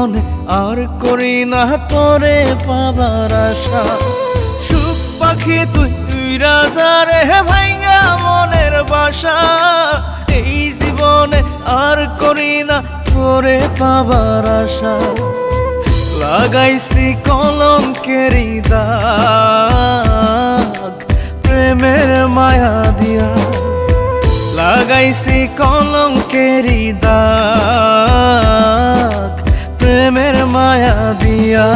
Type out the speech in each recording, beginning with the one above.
জীবনে আর করি না তোরে পাবার আশা। সুখ পাখি তুই উইরা যা রে ভাইঙ্গা মনের বাসা। এই জীবনে আর করি না তোরে পাবার আশা। লাগাইছি কলঙ্কেরি দাগ প্রেমের মায়া দিয়া। লাগাইছি কলঙ্কেরি দাগ প্রেমের মায়া দিয়া।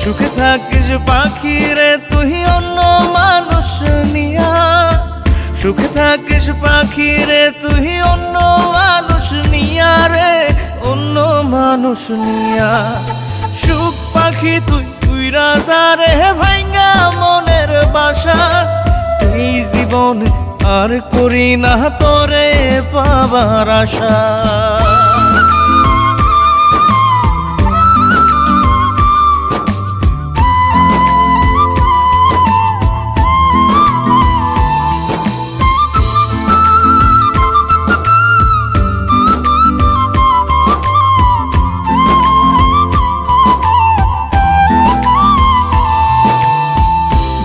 সুখে থাকিস পাখি রে তুই অন্য মানুষ নিয়া। সুখে থাকিস পাখি রে তুই অন্য মানুষ নিয়া রে, অন্য মানুষ নিয়া। সুখ পাখি তুই উইরা যা রে ভাইঙ্গা মনের বাসা। এই জীবনে আর করি না তোরে পাবার আশা।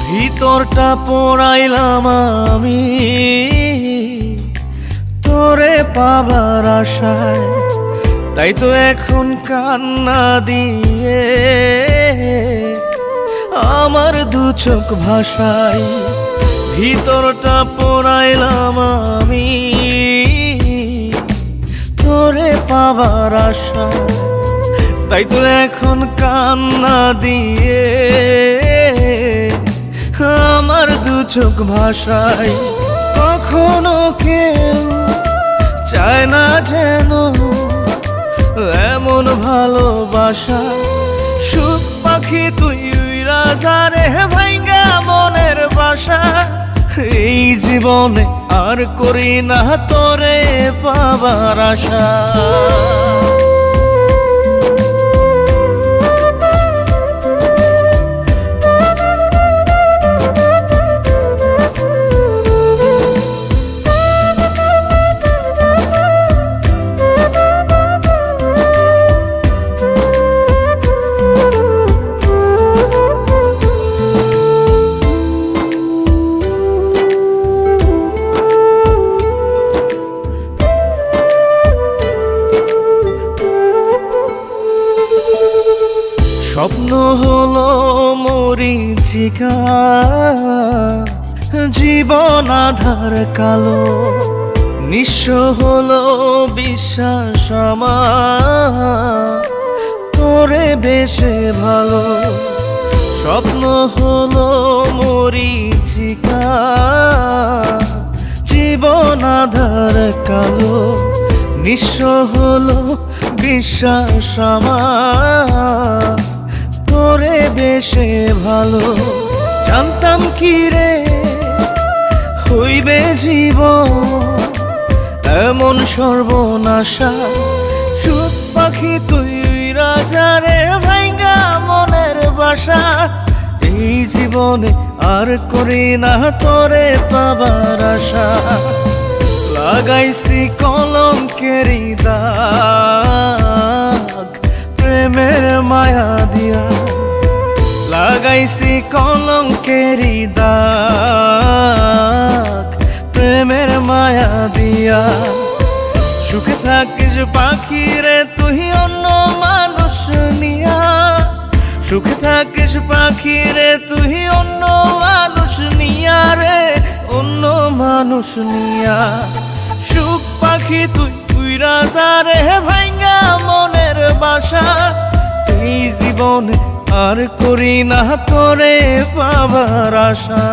ভিতরটা পোড়াইলাম আমি তোরে পাবার আশায়। তাই তো এখন কান্না দিয়ে আমার দু চোখ ভাষায়। ভিতরটা পোড়াইলাম আমি তোরে পাবার আশায়। তাই তো এখন কান্না দিয়ে আমার দু চোখ ভাষায়। কখনো কেউ চায় না যেন এমন ভালোবাসা। সুখ পাখি তুই উইরা যা রে ভাইঙ্গা মনের বাসা। এই জীবনে আর করি না তোরে পাবার আশা। স্বপ্ন হলো মরীচিকা, জীবন আধার কালো। নিঃস্ব হলো বিশ্বাস আমার তোরে বেশে ভালো। স্বপ্ন হলো মরীচিকা, জীবন আধার কালো। নিঃস্ব হলো বিশ্বাস আমার তোরে বেশে ভালো। জানতাম কি রে হইবে জীবন এমন সর্বনাশা। সুখ পাখি তুই উইরা যা রে ভাইঙ্গা মনের বাসা। এই জীবনে আর করি না তোরে পাবার আশা। লাগাইছি কলঙ্কেরি দাগ প্রেমের মায়া দিয়া। লাগাইছি কলঙ্কেরি দাগ প্রেমের মায়া দিয়া। সুখে থাকিস পাখি রে তুই অন্য মানুষ নিয়া। সুখে থাকিস পাখি রে তুই অন্য মানুষ নিয়া রে, অন্য মানুষ নিয়া। সুখ পাখি তুই উইরা যা রে ভাইঙ্গা মনের বাসা। এই জীবনে আর করি না তোরে পাবার আশা।